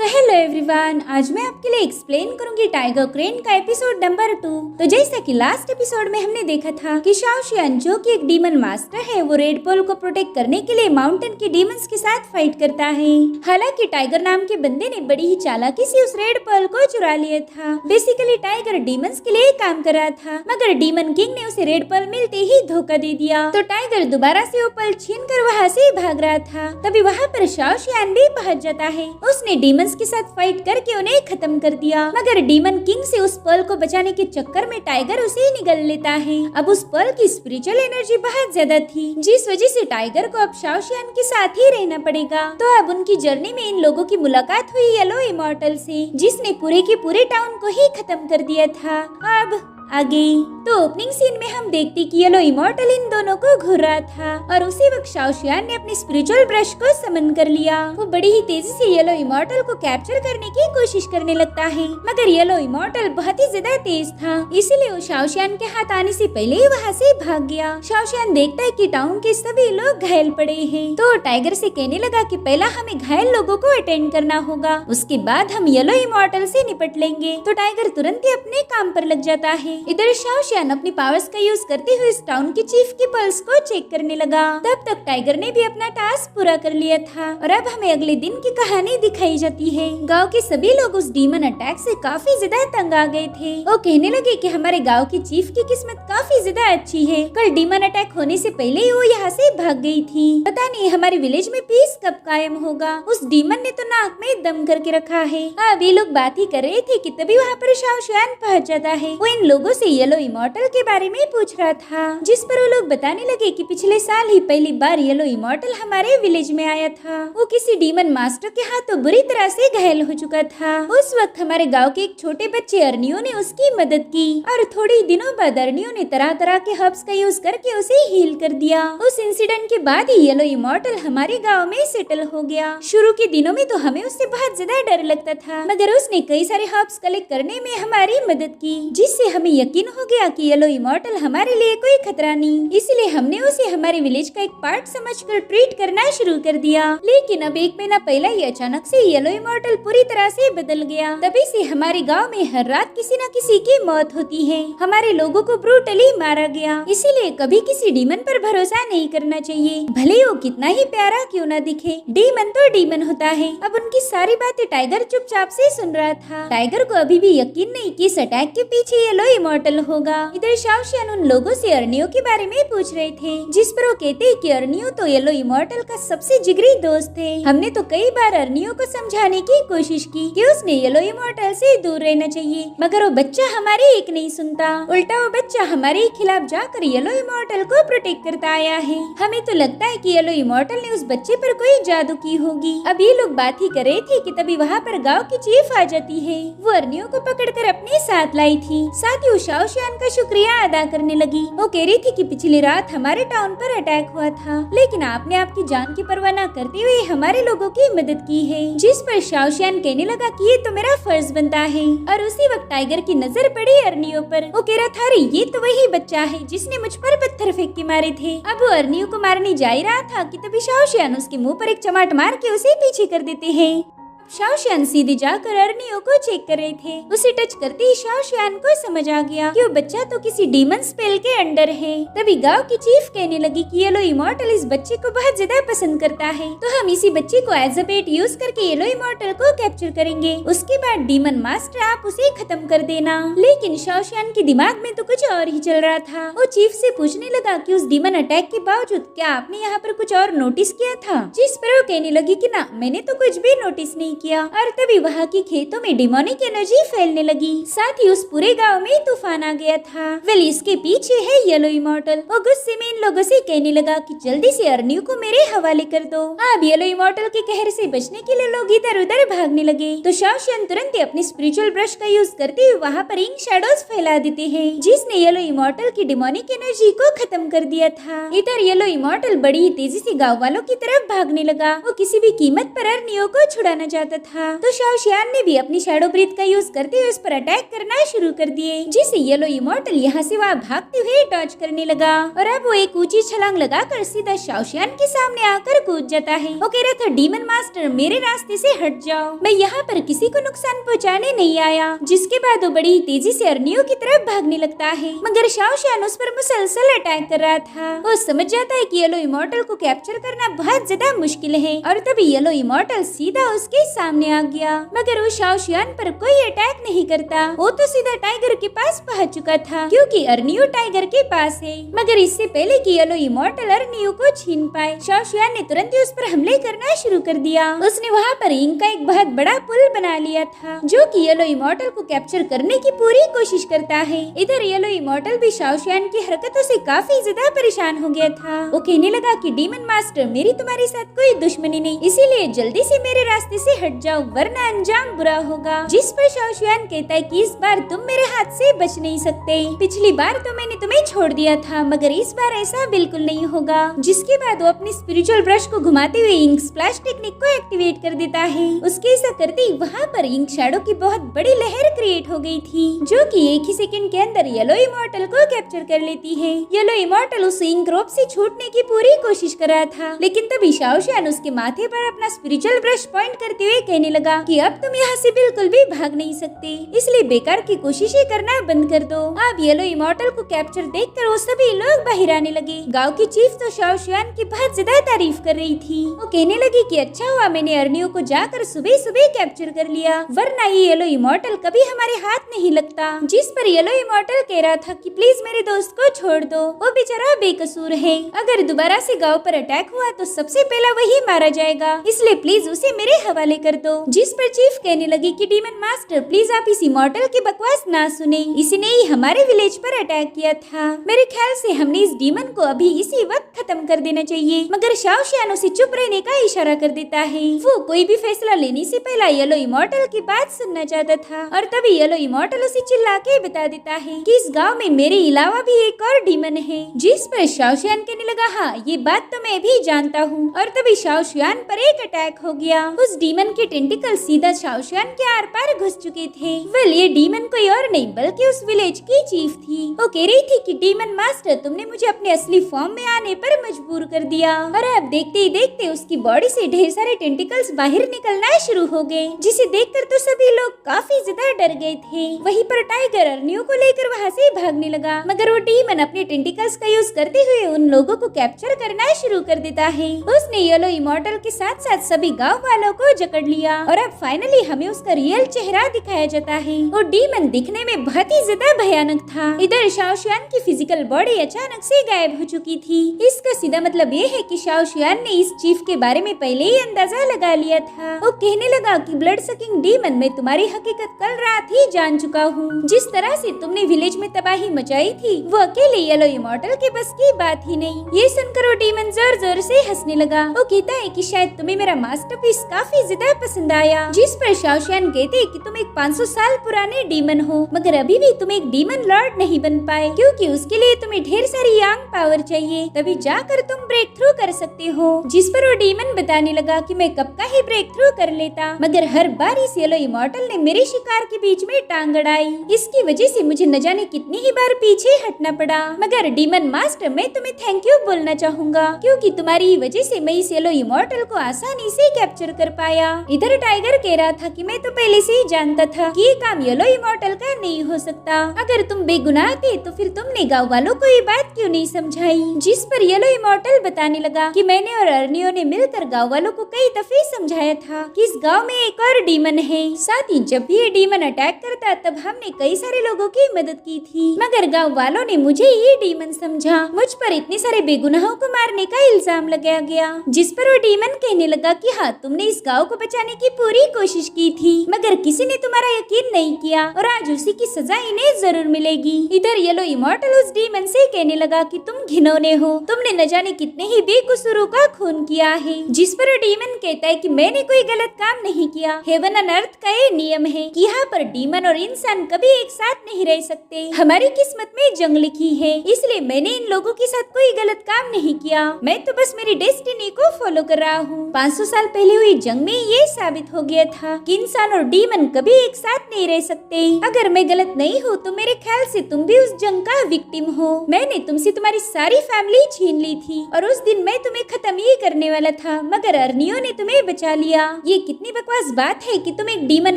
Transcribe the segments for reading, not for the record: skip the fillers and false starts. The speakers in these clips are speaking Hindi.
तो हेलो एवरीवन, आज मैं आपके लिए एक्सप्लेन करूंगी टाइगर क्रेन का एपिसोड नंबर 2। तो जैसा कि लास्ट एपिसोड में हमने देखा था कि शाओ शियान जो कि एक डीमन मास्टर है, वो रेड पर्ल को प्रोटेक्ट करने के लिए माउंटेन के डीमंस के साथ फाइट करता है। हालांकि टाइगर नाम के बंदे ने बड़ी ही चालाकी से उस रेड पर्ल को चुरा लिया था। बेसिकली टाइगर डीमंस के लिए काम कर रहा था, मगर डीमन किंग ने उसे रेड पर्ल मिलते ही धोखा दे दिया। तो टाइगर दोबारा से वो पर्ल छीन कर वहाँ से भाग रहा था। तभी वहाँ पर शाओ शियान भी पहुँच जाता है। उसने डीमंस के साथ फाइट करके उन्हें खत्म कर दिया, मगर डीमन किंग से उस पर्ल को बचाने के चक्कर में टाइगर उसे निगल लेता है। अब उस पर्ल की स्पिरिचुअल एनर्जी बहुत ज्यादा थी, जिस वजह से टाइगर को अब शाओ शियान के साथ ही रहना पड़ेगा। तो अब उनकी जर्नी में इन लोगों की मुलाकात हुई येलो इमॉर्टल से, जिसने पूरे के पूरे टाउन को ही खत्म कर दिया था। अब आगे तो ओपनिंग सीन में हम देखते कि येलो इमॉर्टल इन दोनों को घूर रहा था और उसी वक्त शाओ शियान ने अपनी स्पिरिचुअल ब्रश को समन कर लिया। वो बड़ी ही तेजी से येलो इमॉर्टल को कैप्चर करने की कोशिश करने लगता है, मगर येलो इमॉर्टल बहुत ही ज्यादा तेज था, इसीलिए वो शाओ शियान के हाथ आने से पहले ही वहाँ से भाग गया। शाओ शियान देखता है कि टाउन के सभी लोग घायल पड़े हैं, तो टाइगर से कहने लगा कि पहला हमें घायल लोगों को अटेंड करना होगा, उसके बाद हम येलो इमॉर्टल से निपट लेंगे। तो टाइगर तुरंत ही अपने काम पर लग जाता है। इधर शाओ शियान अपनी पावर्स का यूज करते हुए इस टाउन के चीफ की पल्स को चेक करने लगा। तब तक टाइगर ने भी अपना टास्क पूरा कर लिया था और अब हमें अगले दिन की कहानी दिखाई जाती है। गांव के सभी लोग उस डीमन अटैक से काफी ज्यादा तंग आ गए थे। वो कहने लगे कि हमारे गांव की चीफ की किस्मत काफी ज्यादा अच्छी है, कल डीमन अटैक होने से पहले ही वो यहाँ से भाग गई थी। पता नहीं हमारे विलेज में पीस कब कायम होगा। उस डीमन ने तो नाक में दम करके रखा है। अब ये लोग बात ही कर रहे थे कि तभी वहाँ पर शाओ शियान पहुँच जाता है। वो इन लोगों से येलो इमॉर्टल के बारे में पूछ रहा था, जिस पर वो लोग बताने लगे कि पिछले साल ही पहली बार येलो इमॉर्टल हमारे विलेज में आया था। वो किसी डीमन मास्टर के हाथों बुरी तरह से घायल हो चुका था। उस वक्त हमारे गांव के एक छोटे बच्चे अर्नियो ने उसकी मदद की और थोड़ी दिनों बाद अर्नियो ने तरह तरह के हर्ब्स का यूज करके उसे हील कर दिया। उस इंसिडेंट के बाद ही येलो इमॉर्टल हमारे गाँव में सेटल हो गया। शुरू के दिनों में तो हमें उससे बहुत ज्यादा डर लगता था, मगर उसने कई सारे हर्ब्स कलेक्ट करने में हमारी मदद की, जिससे हमें यकीन हो गया कि येलो इमॉर्टल हमारे लिए कोई खतरा नहीं। इसलिए हमने उसे हमारे विलेज का एक पार्ट समझकर ट्रीट करना शुरू कर दिया। लेकिन अब एक महीना पहले ही अचानक से येलो इमॉर्टल पूरी तरह से बदल गया। तभी से हमारे गांव में हर रात किसी न किसी की मौत होती है। हमारे लोगों को ब्रूटली मारा गया। इसीलिए कभी किसी डीमन पर भरोसा नहीं करना चाहिए, भले ही वो कितना ही प्यारा क्यों न दिखे। डीमन तो डीमन होता है। अब उनकी सारी बातें टाइगर चुपचाप से सुन रहा था। टाइगर को अभी भी यकीन नहीं कि इस अटैक के पीछे येलो इमॉर्टल होगा। इधर शाओ शियान उन लोगों से अर्नियो के बारे में पूछ रहे थे, जिस पर वो कहते हैं कि अर्नियो तो येलो इमॉर्टल का सबसे जिगरी दोस्त है। हमने तो कई बार अर्नियो को समझाने की कोशिश की कि उसने येलो इमॉर्टल से दूर रहना चाहिए, मगर वो बच्चा हमारी एक नहीं सुनता। उल्टा वो बच्चा हमारे खिलाफ जाकर येलो इमॉर्टल को प्रोटेक्ट करता आया है। हमें तो लगता है कि येलो इमॉर्टल ने उस बच्चे पर कोई जादू की होगी। अब ये लोग बात ही कर रहे थे कि तभी वहाँ पर गाँव की चीफ आ जाती है। वो अर्नियो को पकड़कर अपने साथ लाई थी। साथ ही वो शाओ शियान का शुक्रिया अदा करने लगी। वो कह रही थी कि पिछली रात हमारे टाउन पर अटैक हुआ था, लेकिन आपने आपकी जान की परवाह न करते हुए हमारे लोगों की मदद की है। जिस पर शाओ शियान कहने लगा कि ये तो मेरा फर्ज बनता है। और उसी वक्त टाइगर की नजर पड़ी अर्नियो पर। वो कह रहा था, अरे ये तो वही बच्चा है जिसने मुझ पर पत्थर फेंक के मारे थे। अब वो अर्नियो को मारने जा ही रहा था कि तभी शाओ शियान उसके मुंह पर एक चमाट मार के उसे पीछे कर देते हैं। शाओ शियान सीधे जाकर अर्नियो को चेक कर रहे थे। उसे टच करते ही शाओ शियान को समझ आ गया कि वो बच्चा तो किसी डीमन स्पेल के अंडर है। तभी गांव की चीफ कहने लगी कि येलो इमॉर्टल इस बच्चे को बहुत ज्यादा पसंद करता है, तो हम इसी बच्चे को एज अ पेट यूज करके येलो इमॉर्टल को कैप्चर करेंगे। उसके बाद डीमन मास्टर आप उसे खत्म कर देना। लेकिन शाओ शियान के दिमाग में तो कुछ और ही चल रहा था। वो चीफ से पूछने लगा कि उस डीमन अटैक के बावजूद क्या आपने यहाँ पर कुछ और नोटिस किया था? जिस पर वो कहने लगी कि ना, मैंने तो कुछ भी नोटिस नहीं किया। और तभी वहाँ की खेतों में डिमोनिक एनर्जी फैलने लगी। साथ ही उस पूरे गांव में तूफान आ गया था। वेल, इसके पीछे है येलो इमॉर्टल। वो गुस्से में इन लोगों से कहने लगा कि जल्दी से अर्नियो को मेरे हवाले कर दो। अब येलो इमॉर्टल के कहर से बचने के लिए लोग इधर उधर भागने लगे। तो शाओ शियान तुरंत ही अपनी स्पिरिचुअल ब्रश का यूज करते हुए वहाँ पर इंक शैडोज फैला देते हैं, जिसने येलो इमॉर्टल की डिमोनिक एनर्जी को खत्म कर दिया था। इधर येलो इमॉर्टल बड़ी ही तेजी से गाँव वालों की तरफ भागने लगा। वो किसी भी कीमत पर अर्नियो को छुड़ाना चाहता चाहता था। तो शाओशियान ने भी अपनी शैडो ब्रीथ का यूज करते हुए उस पर अटैक करना शुरू कर दिए, जिससे येलो इमॉर्टल यहाँ से वहाँ भागते हुए डॉज करने लगा और अब वो एक ऊंची छलांग लगाकर सीधा शाओशियान के सामने आकर कूद जाता है। वो कह रहा था, डीमन मास्टर मेरे रास्ते से हट जाओ, मैं यहाँ पर किसी को नुकसान पहुँचाने नहीं आया। जिसके बाद वो बड़ी तेजी से अर्नियो की तरफ भागने लगता है, मगर शाओशियान उस पर मुसलसल अटैक कर रहा था। वो समझ जाता है कि येलो इमॉर्टल को कैप्चर करना बहुत ज्यादा मुश्किल है और तभी येलो इमॉर्टल सीधा उसके सामने आ गया, मगर वो शाओशियान पर कोई अटैक नहीं करता। वो तो सीधा टाइगर के पास पहुंच चुका था, क्योंकि अर्नियो टाइगर के पास है। मगर इससे पहले कि येलो इमॉर्टल अर्नियो को छीन पाए, शाओशियान ने तुरंत ही उस पर हमले करना शुरू कर दिया। उसने वहाँ पर इंक का एक बहुत बड़ा पुल बना लिया था, जो कि येलो इमॉर्टल को कैप्चर करने की पूरी कोशिश करता है। इधर येलो इमॉर्टल भी शाओशियान की हरकतों से काफी ज्यादा परेशान हो गया था। वो कहने लगा कि डीमन मास्टर, मेरी तुम्हारे साथ कोई दुश्मनी नहीं, इसीलिए जल्दी से मेरे रास्ते से हट जाओ, वरना अंजाम बुरा होगा। जिस पर शाओशियान कहता है कि इस बार तुम मेरे हाथ से बच नहीं सकते, पिछली बार तो मैंने तुम्हें छोड़ दिया था, मगर इस बार ऐसा बिल्कुल नहीं होगा। जिसके बाद वो अपनी स्पिरिचुअल ब्रश को घुमाते हुए इंक स्प्लैश टेक्निक को एक्टिवेट कर देता है। उसके ऐसा करते ही वहाँ पर इंक शैडो की बहुत बड़ी लहर क्रिएट हो गई थी, जो कि एक ही सेकंड के अंदर येलो इमॉर्टल को कैप्चर कर लेती है। येलो इमॉर्टल उस इंक रोप से छूटने की पूरी कोशिश कर रहा था, लेकिन तभी शाओशियान उसके माथे पर अपना स्पिरिचुअल ब्रश पॉइंट करते हुए कहने लगा कि अब तुम यहाँ से बिल्कुल भी भाग नहीं सकते, इसलिए बेकार की कोशिशें करना बंद कर दो। अब येलो इमॉर्टल को कैप्चर देखकर वो सभी लोग बाहर आने लगे। गांव की चीफ तो शाओशियान की बहुत ज्यादा तारीफ कर रही थी। वो कहने लगी कि अच्छा हुआ मैंने अर्नियो को जाकर सुबह सुबह कैप्चर कर लिया, वरना ये येलो इमॉर्टल कभी हमारे हाथ नहीं लगता। जिस पर येलो इमॉर्टल कह रहा था कि प्लीज मेरे दोस्त को छोड़ दो, वो बेचारा बेकसूर है, अगर दोबारा से गांव पर अटैक हुआ तो सबसे पहला वही मारा जाएगा, इसलिए प्लीज उसे मेरे हवाले कर दो। जिस पर चीफ कहने लगी कि डीमन मास्टर, प्लीज आप इस इमॉर्टल की बकवास ना सुने, इसने ही हमारे विलेज पर अटैक किया था, मेरे ख्याल से हमने इस डीमन को अभी इसी वक्त खत्म कर देना चाहिए। मगर शाओशियान उसे चुप रहने का इशारा कर देता है। वो कोई भी फैसला लेने से पहले येलो इमॉर्टल की बात सुनना चाहता था, और तभी येलो इमॉर्टल उसे चिल्ला के बता देता है कि इस गांव में मेरे अलावा भी एक और डीमन है। जिस पर शाओशियान कहने लगा, हाँ ये बात तो मैं भी जानता हूँ। और तभी शाओशियान पर एक अटैक हो गया। उस डीमन के टेंटिकल सीधा शाओशियान के आर पार घुस चुके थे। वेल, ये डीमन कोई और नहीं बल्कि उस विलेज की चीफ थी। वो कह रही थी कि डीमन मास्टर, तुमने मुझे अपने असली फॉर्म में आने पर मजबूर कर दिया। और अब देखते ही देखते उसकी बॉडी से ढेर सारे टेंटिकल्स बाहर निकलना शुरू हो गए, जिसे देखकर तो सभी लोग काफी ज्यादा डर गए थे। वहीं पर टाइगर अर्नियो को लेकर वहाँ से भागने लगा, मगर वो डीमन अपने टेंटिकल्स का यूज करते हुए उन लोगों को कैप्चर करना शुरू कर देता है। उसने येलो इमॉर्टल के साथ साथ सभी गाँव वालों को जकड़ लिया और अब फाइनली हमें उसका रियल चेहरा दिखाया जाता है। वो डीमन दिखने में बहुत ही ज्यादा भयानक था। इधर शाओशियान की फिजिकल बॉडी अचानक से गायब हो चुकी थी। इसका सीधा मतलब ये है कि शाओशियान ने इस चीफ के बारे में पहले ही अंदाजा लगा लिया था। वो कहने लगा कि ब्लड सकिंग डीमन, मैं तुम्हारी हकीकत कल रात ही जान चुका हूँ। जिस तरह से तुमने विलेज में तबाही मचाई थी, वो अकेले येलो इमॉर्टल के बस की बात ही नहीं। ये सुनकर वो डीमन जोर जोर से हंसने लगा। वो कहता है कि शायद तुम्हें मेरा मास्टरपीस काफी ज्यादा पसंद आया। जिस पर शाओशियान कहते हैं कि तुम एक 500 साल पुराने डीमन हो, मगर अभी भी तुम एक डीमन लॉर्ड नहीं बन पाए, क्योंकि उसके लिए तुम्हें ढेर सारी यांग पावर चाहिए, तभी जाकर तुम ब्रेक थ्रू कर सकते हो। जिस पर वो डीमन बताने लगा कि मैं कब का ही ब्रेक थ्रू कर लेता, मगर हर बार इस येलो इमॉर्टल ने मेरे शिकार के बीच में टांग अड़ाई। इसकी वजह से मुझे न जाने कितनी ही बार पीछे हटना पड़ा। मगर डीमन मास्टर, मैं तुम्हें थैंक यू बोलना चाहूंगा, क्योंकि तुम्हारी वजह से मैं इस येलो इमॉर्टल को आसानी से कैप्चर कर पाया। इधर टाइगर कह रहा था कि मैं तो पहले से ही जानता था कि ये काम येलो इमॉर्टल का नहीं हो सकता। अगर तुम बेगुनाह थे तो फिर तुमने गाँव वालों को ये बात क्यों नहीं समझाई। जिस पर येलो इमॉर्टल बताने लगा कि मैंने और अर्नियो ने मिलकर गाँव वालों को कई दफे समझाया था कि इस गाँव में एक और डीमन है। साथ ही जब भी ये डीमन अटैक करता तब हमने कई सारे लोगों की मदद की थी, मगर गाँव वालों ने मुझे ये डीमन समझा। मुझ पर इतने सारे बेगुनाहों को मारने का इल्जाम लगाया गया। जिस पर वो डीमन कहने लगा कि हाँ, तुमने इस गाँव को बचाने की पूरी कोशिश की थी, मगर किसी ने तुम्हारा यकीन नहीं किया और आज उसी की सजा इन्हें जरूर मिलेगी। इधर येलो इमॉर्टल उस डीमन से कहने लगा कि तुम घिनौने हो, तुमने न जाने कितने ही बेकसूरों का खून किया है। जिस पर डीमन कहता है कि मैंने कोई गलत काम नहीं किया। हेवन एंड अर्थ का ये नियम है कि यहाँ पर डीमन और इंसान कभी एक साथ नहीं रह सकते। हमारी किस्मत में जंग लिखी है, इसलिए मैंने इन लोगों के साथ कोई गलत काम नहीं किया। मैं तो बस मेरी डेस्टिनी को फॉलो कर रहा हूँ। 500 साल पहले हुई जंग में ये साबित हो गया था कि इंसान और डीमन कभी एक साथ नहीं रह सकते। अगर मैं गलत नहीं हूँ तो मेरे ख्याल से तुम भी उस जंग का विक्टिम हो। मैंने तुमसे तुम्हारी सारी फैमिली छीन ली थी और उस दिन मैं तुम्हें खत्म ही करने वाला था, मगर अर्नियो ने तुम्हें बचा लिया। ये कितनी बकवास बात है कि तुम एक डीमन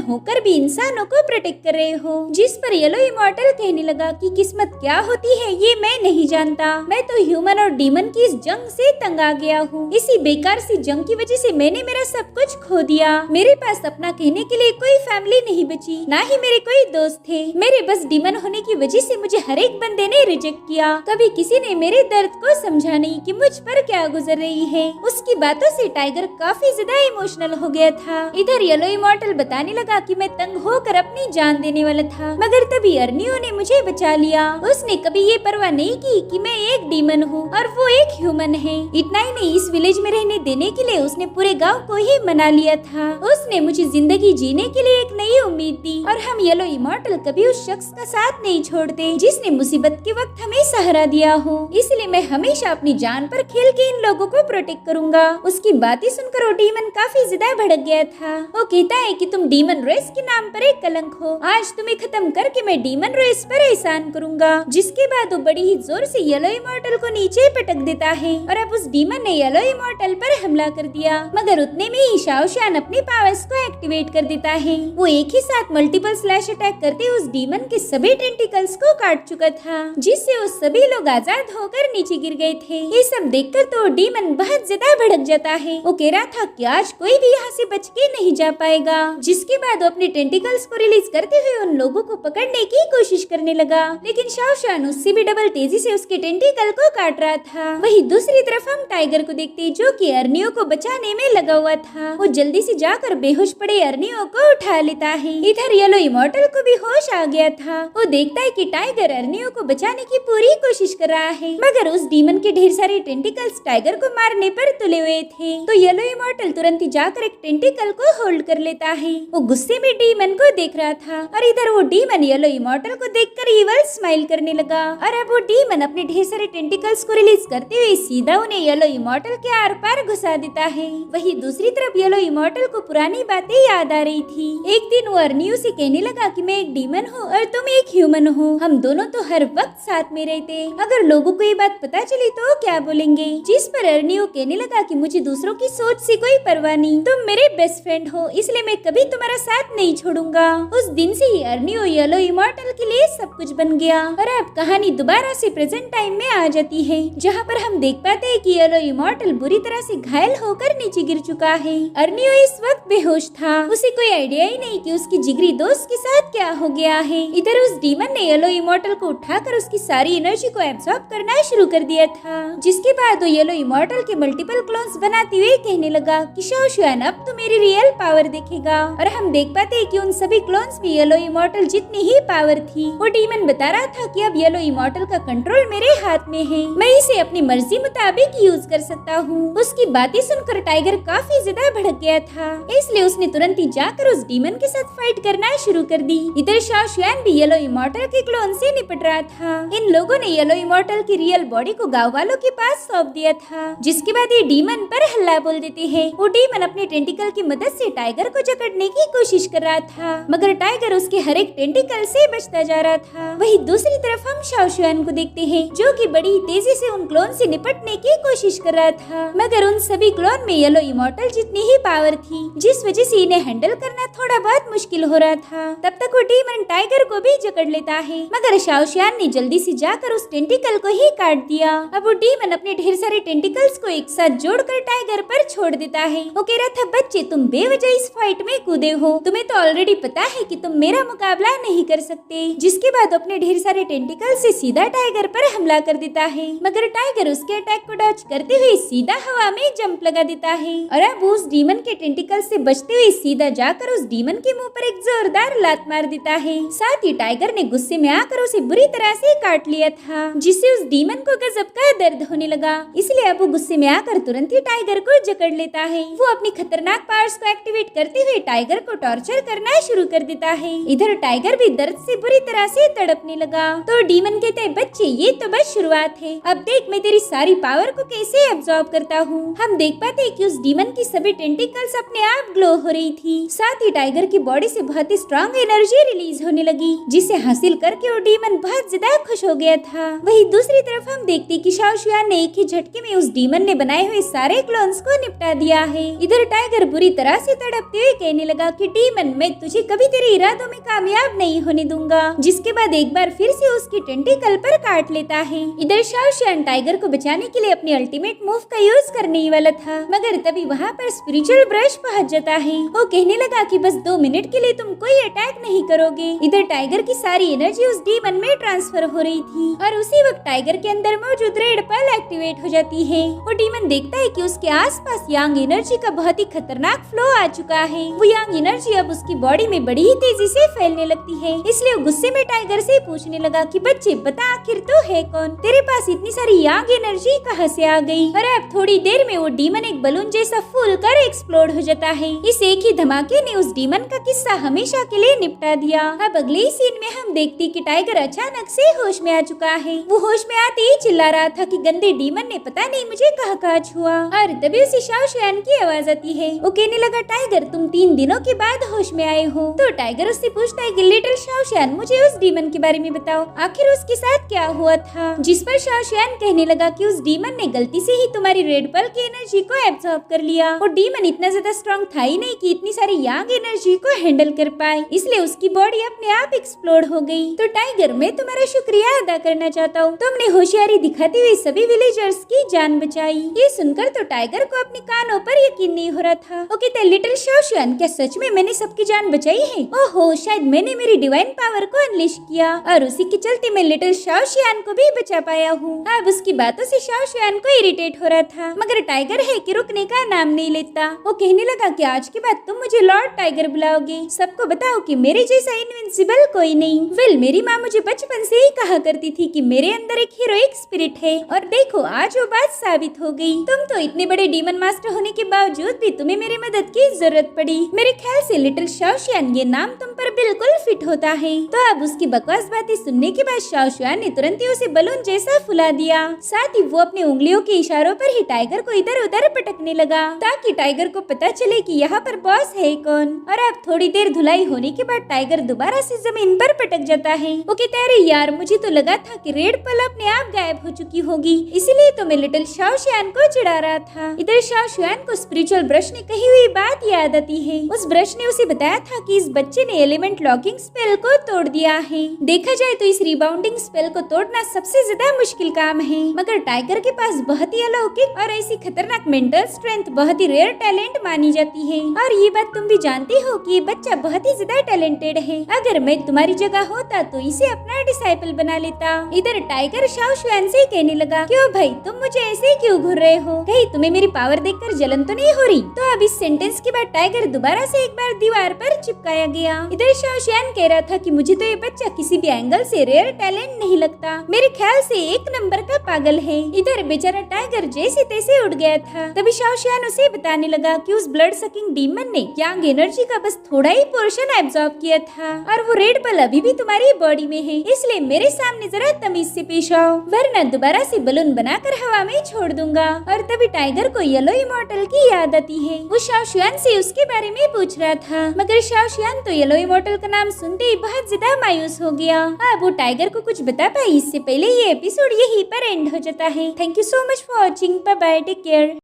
होकर भी इंसानों को प्रोटेक्ट कर रहे हो। जिस पर येलो इमॉर्टल कहने लगा कि किस्मत क्या होती है ये मैं नहीं जानता। मैं तो ह्यूमन और डीमन की इस जंग से तंग आ गया हूँ। इसी बेकार सी जंग की वजह से मैंने मेरा सब कुछ खो दिया। मेरे पास अपना कहने के लिए कोई फैमिली नहीं बची, ना ही मेरे कोई दोस्त थे। मेरे बस डीमन होने की वजह से मुझे हर एक बंदे ने रिजेक्ट किया। कभी किसी ने मेरे दर्द को समझा नहीं कि मुझ पर क्या गुजर रही है। उसकी बातों से टाइगर काफी ज्यादा इमोशनल हो गया था। इधर येलो इमॉर्टल बताने लगा कि मैं तंग होकर अपनी जान देने वाला था, मगर तभी अर्नियो ने मुझे बचा लिया। उसने कभी ये परवाह नहीं की कि मैं एक डीमन हूँ और वो एक ह्यूमन है। इतना ही नहीं, इस विलेज में रहने देने के लिए उसने पूरे गांव को ही मना लिया था। उसने मुझे जिंदगी जीने के लिए एक नई उम्मीद दी और हम येलो इमॉर्टल कभी उस शख्स का साथ नहीं छोड़ते जिसने मुसीबत के वक्त हमें सहारा दिया हो। इसलिए मैं हमेशा अपनी जान पर खेल के इन लोगों को प्रोटेक्ट करूंगा। उसकी बातें सुनकर वो डीमन काफी ज्यादा भड़क गया था। वो कहता है कि तुम डीमन रेस के नाम पर एक कलंक हो। आज तुम्हें खत्म करके मैं डीमन रेस पर एहसान करूंगा। जिसके बाद वो बड़ी ही जोर से येलो इमॉर्टल को नीचे पटक देता है और अब उस डीमन ने येलो इमॉर्टल पर हमला कर दिया। मगर उतने में ही शाओशियान अपनी पावर्स को एक्टिवेट कर देता है। वो एक ही साथ मल्टीपल स्लैश अटैक करते उस डीमन के सभी टेंटिकल्स को काट चुका था, जिससे वो सभी लोग आजाद होकर नीचे गिर गए थे। ये सब देखकर तो डीमन बहुत ज्यादा भड़क जाता है। वो कह रहा था कि आज कोई भी यहाँ से बच के नहीं जा पाएगा। जिसके बाद वो अपने टेंटिकल्स को रिलीज करते हुए उन लोगों को पकड़ने की कोशिश करने लगा, लेकिन शाओशियान उससे भी डबल तेजी से उसके टेंटिकल को काट रहा था। वही दूसरी तरफ हम टाइगर को देखते जो कि अर्नियो को बचाने में लगा हुआ था। वो जल्दी से जाकर बेहोश पड़े अर्नियो को उठा लेता है। इधर येलो इमॉर्टल को भी होश आ गया था। वो देखता है कि टाइगर अर्नियो को बचाने की पूरी कोशिश कर रहा है, मगर उस डीमन के ढेर सारे टेंटिकल्स टाइगर को मारने पर तुले हुए थे। तो येलो इमॉर्टल तुरंत ही जाकर एक टेंटिकल को होल्ड कर लेता है। वो गुस्से में डीमन को देख रहा था और इधर वो डीमन येलो इमॉर्टल को देखकर इवल स्माइल करने लगा। और अब वो डीमन अपने ढेर सारे टेंटिकल्स को रिलीज करते हुए सीधा उन्हें येलो इमॉर्टल के आर पार घुसा देता है। वही दूसरी तरफ येलो इमॉर्टल को पुरानी बातें याद आ रही थी। एक दिन वो अर्नियो से कहने लगा कि मैं एक डीमन हूँ और तुम एक ह्यूमन हो। हम दोनों तो हर वक्त साथ में रहते। अगर लोगों को ये बात पता चली तो क्या बोलेंगे? जिस पर अर्नियो कहने लगा कि मुझे दूसरों की सोच से कोई परवाह नहीं, तुम मेरे बेस्ट फ्रेंड हो, इसलिए मैं कभी तुम्हारा साथ नहीं छोड़ूंगा। उस दिन से ही अर्नियो येलो इमॉर्टल के लिए सब कुछ बन गया। और अब कहानी दोबारा से प्रेजेंट टाइम में आ जाती है, जहाँ पर हम देख पाते हैं कि येलो इमॉर्टल बुरी तरह से घायल होकर नीचे गिर चुका है। अर्नियो इस वक्त बेहोश था। उसे कोई आइडिया ही नहीं कि उसकी जिगरी दोस्त के साथ क्या हो गया है। इधर उस डीमन ने येलो इमॉर्टल को उठाकर उसकी सारी एनर्जी को एब्सॉर्ब करना शुरू कर दिया था। जिसके बाद वो येलो इमॉर्टल के मल्टीपल क्लोन्स बनाते हुए कहने लगा कि शाओशियान अब तो मेरी रियल पावर देखेगा। और हम देख पाते हैं कि उन सभी क्लोन्स में येलो इमॉर्टल जितनी ही पावर थी। वो डीमन बता रहा था कि अब येलो इमॉर्टल का कंट्रोल मेरे हाथ में है, मैं इसे अपनी मर्जी मुताबिक यूज कर सकता हूँ। उसकी बातें सुनकर टाइगर काफी ज्यादा भड़क गया था, इसलिए उसने तुरंत ही जाकर उस डीमन के साथ फाइट करना शुरू कर दी। इधर शाओशियान भी येलो इमॉर्टल के क्लोन से निपट रहा था। इन लोगों ने येलो इमॉर्टल की रियल बॉडी को गाँव वालों के पास सौंप दिया था। जिसके बाद ये डीमन पर हल्ला बोल देते हैं। वो डीमन अपने टेंटिकल की मदद से टाइगर को जकड़ने की कोशिश कर रहा था, मगर टाइगर उसके हर एक टेंटिकल से बचता जा रहा था। वही दूसरी तरफ हम शाओशियान को देखते हैं, जो कि बड़ी तेजी से उन क्लोन से निपटने की कोशिश कर रहा था, मगर उन सभी क्लोन में येलो इमॉर्टल जितनी ही पावर थी, जिस वजह से इन्हें हैंडल करना थोड़ा बहुत मुश्किल हो रहा था। तब तक वो डीमन टाइगर को भी जकड़ लेता है, मगर शाओशियान ने जल्दी से जाकर उस टेंटिकल को ही काट दिया। अब वो डीमन अपने ढेर सारे टेंटिकल्स को एक साथ जोड़कर टाइगर पर छोड़ देता है। वो कह रहा था, बच्चे तुम बेवजह इस फाइट में कूदे हो, तुम्हें तो ऑलरेडी पता है कि तुम मेरा मुकाबला नहीं कर सकते। जिसके बाद अपने ढेर सारे टेंटिकल से सीधा टाइगर पर हमला कर देता है, मगर टाइगर उसके अटैक को डॉज करते हुए सीधा हवा में जंप लगा देता है। और अब उस डीमन के टेंटिकल से बचते हुए सीधा जाकर उस डीमन के मुंह पर एक जोरदार लात मार देता है। साथ ही टाइगर ने गुस्से में आकर उसे बुरी तरह से काट लिया था, जिससे उस डीमन को गजब का दर्द होने लगा। इसलिए अब वो गुस्से में आकर तुरंत ही टाइगर को जकड़ लेता है। वो अपनी खतरनाक पावर्स को एक्टिवेट करते हुए टाइगर को टॉर्चर करना शुरू कर देता है। इधर टाइगर भी दर्द से बुरी तरह से तड़पने लगा। तो डीमन कहते हैं, बच्चे ये तो बस शुरुआत है, अब देख मैं तेरी सारी पावर को कैसे एब्जॉर्ब करता हूँ। हम देख पाते हैं कि उस डीमन की सभी टेंटिकल्स मसल्स अपने आप ग्लो हो रही थी। साथ ही टाइगर की बॉडी से बहुत ही स्ट्रॉन्ग एनर्जी रिलीज होने लगी, जिसे हासिल करके वो डीमन बहुत ज्यादा खुश हो गया था। वहीं दूसरी तरफ हम देखते कि शाओ शुआन ने एक ही झटके में उस डीमन ने बनाए हुए सारे क्लोन्स को निपटा दिया है। इधर टाइगर बुरी तरह से तड़पते हुए कहने लगा कि डीमन, मैं तुझे कभी तेरे इरादों में कामयाब नहीं होने दूंगा। जिसके बाद एक बार फिर से उसकी टेंटिकल पर काट लेता है। इधर शाओ शुआन टाइगर को बचाने के लिए अपने अल्टीमेट मूव का यूज करने ही वाला था, मगर तभी वहाँ पर स्पिरिचुअल ब्रश पहुंच जाता है। वो कहने लगा कि बस 2 मिनट के लिए तुम कोई अटैक नहीं करोगे। इधर टाइगर की सारी एनर्जी उस डीमन में ट्रांसफर हो रही थी और उसी वक्त टाइगर के अंदर मौजूद रेड पर्ल एक्टिवेट हो जाती है। वो डीमन देखता है कि उसके आसपास यांग एनर्जी का बहुत ही खतरनाक फ्लो आ चुका है। वो यांग एनर्जी अब उसकी बॉडी में बड़ी ही तेजी से फैलने लगती है। इसलिए वो गुस्से में टाइगर से पूछने लगा कि बच्चे बता, आखिर तो है कौन? तेरे पास इतनी सारी यांग एनर्जी कहाँ से आ गई? और अब थोड़ी देर में वो डीमन एक बलून जैसा फूल कर एक्सप्लोड हो जाता है। इस एक ही धमाके ने उस डीमन का किस्सा हमेशा के लिए निपटा दिया। अब अगले ही सीन में हम देखते कि टाइगर अचानक से होश में आ चुका है। वो होश में आते ही चिल्ला रहा था कि गंदे डीमन ने पता नहीं मुझे कहाँ छुआ। और तभी उसे शाओ शुआन की आवाज आती है। वो कहने लगा, टाइगर तुम 3 दिनों के बाद होश में आए हो। तो टाइगर उससे पूछता है कि लिटिल शाओ शुआन, मुझे उस डीमन के बारे में बताओ, आखिर उसके साथ क्या हुआ था? जिस पर शाओ शुआन कहने लगा कि उस डीमन ने गलती से ही तुम्हारी रेड पर्ल की एनर्जी को एब्सॉर्ब कर लिया। वो डीमन इतना ज्यादा स्ट्रॉन्ग था ही नहीं कि इतनी सारी यांग एनर्जी को हैंडल कर पाए, इसलिए उसकी बॉडी अपने आप एक्सप्लोड हो गई। तो टाइगर, मैं तुम्हारा शुक्रिया अदा करना चाहता हूँ, तुमने होशियारी दिखाते हुए सभी विलेजर्स की जान बचाई। ये सुनकर तो टाइगर को अपने कानों पर यकीन नहीं हो रहा था। वो कहते, लिटिल शाओ शुआन, क्या सच में मैंने सबकी जान बचाई है? ओहो, शायद मैंने मेरी डिवाइन पावर को अनलिश किया और उसी के चलते मैं लिटिल शाओ शुआन को भी बचा पाया हूँ। अब उसकी बातों से शाओ शुआन को इरिटेट हो रहा था, मगर टाइगर है कि रुकने का नाम नहीं लेता। वो कहने लगा कि आज के बाद तुम मुझे लॉर्ड टाइगर बुलाओगे, सबको बताओ कि मेरे जैसा इनविंसिबल कोई नहीं। वेल, मेरी माँ मुझे बचपन से ही कहा करती थी कि मेरे अंदर एक हीरोइक स्पिरिट है, और देखो आज वो बात साबित हो गई। तुम तो इतने बड़े डीमन मास्टर होने के बावजूद भी तुम्हें मेरी मदद की जरूरत पड़ी। मेरे ख्याल से लिटिल शाओ शुआन, ये नाम तुम पर बिल्कुल फिट होता है। तो अब उसकी बकवास बातें सुनने के बाद शाओ शुआन ने तुरंत ही उसे बलून जैसा फुला दिया। साथ ही वो अपने उंगलियों के इशारों पर ही टाइगर को इधर उधर पटकने लगा, ताकि टाइगर को पता चले कि यहाँ पर बॉस है कौन। और अब थोड़ी देर धुलाई होने के बाद टाइगर दोबारा से जमीन पर पटक जाता है। वो कहता है, यार मुझे तो लगा था कि रेड पर्ल अपने आप गायब हो चुकी होगी, इसीलिए तो मैं लिटिल शाओ शुआन को चिढ़ा रहा था। इधर शाओ शुआन को स्पिरिचुअल ब्रश ने कही हुई बात याद आती है। उस ब्रश ने उसे बताया था कि इस बच्चे ने एलिमेंट लॉकिंग स्पेल को तोड़ दिया है। देखा जाए तो इस रिबाउंडिंग स्पेल को तोड़ना सबसे ज्यादा मुश्किल काम है, मगर टाइगर के पास बहुत ही अलौकिक और ऐसी खतरनाक मेंटल स्ट्रेंथ बहुत ही रेयर टैलेंट मानी जाती है। और ये बात तुम भी जानती हो कि ये बच्चा बहुत ही ज्यादा टैलेंटेड है। अगर मैं तुम्हारी जगह होता तो इसे अपना डिसाइपल बना लेता। इधर टाइगर शाओ शुआन से कहने लगा, क्यों भाई तुम मुझे ऐसे क्यों घूर रहे हो? कहीं तुम्हें मेरी पावर देखकर जलन तो नहीं हो रही? तो अब इस सेंटेंस के बाद टाइगर दोबारा से एक बार दीवार पर चिपकाया गया। इधर शाओ शुआन कह रहा था कि मुझे तो ये बच्चा किसी भी एंगल से रेयर टैलेंट नहीं लगता, मेरे ख्याल से 1 नंबर का पागल है। इधर बेचारा टाइगर जैसे तैसे उड़ गया था। तभी शाओ शुआन उसे बताने लगा कि उस ब्लड सकिंग डीमन ने यांग एनर्जी का बस थोड़ा ही पोर्शन एब्सॉर्ब किया था, और वो रेड पर्ल अभी भी तुम्हारी बॉडी में है, इसलिए मेरे सामने जरा तमीज से पेश आओ, वरना दोबारा से बलून बनाकर हवा में छोड़ दूंगा। और तभी टाइगर को येलो इमॉर्टल की याद आती है। वो शाओ शुआन से उसके बारे में पूछ रहा था, मगर शाओ शुआन तो येलो इमॉर्टल का नाम सुनते ही बहुत ज्यादा मायूस हो गया। अब वो टाइगर को कुछ बता पाई इससे पहले ये एपिसोड यहीं पर एंड हो जाता है। Thank you so much for watching, bye bye, take care.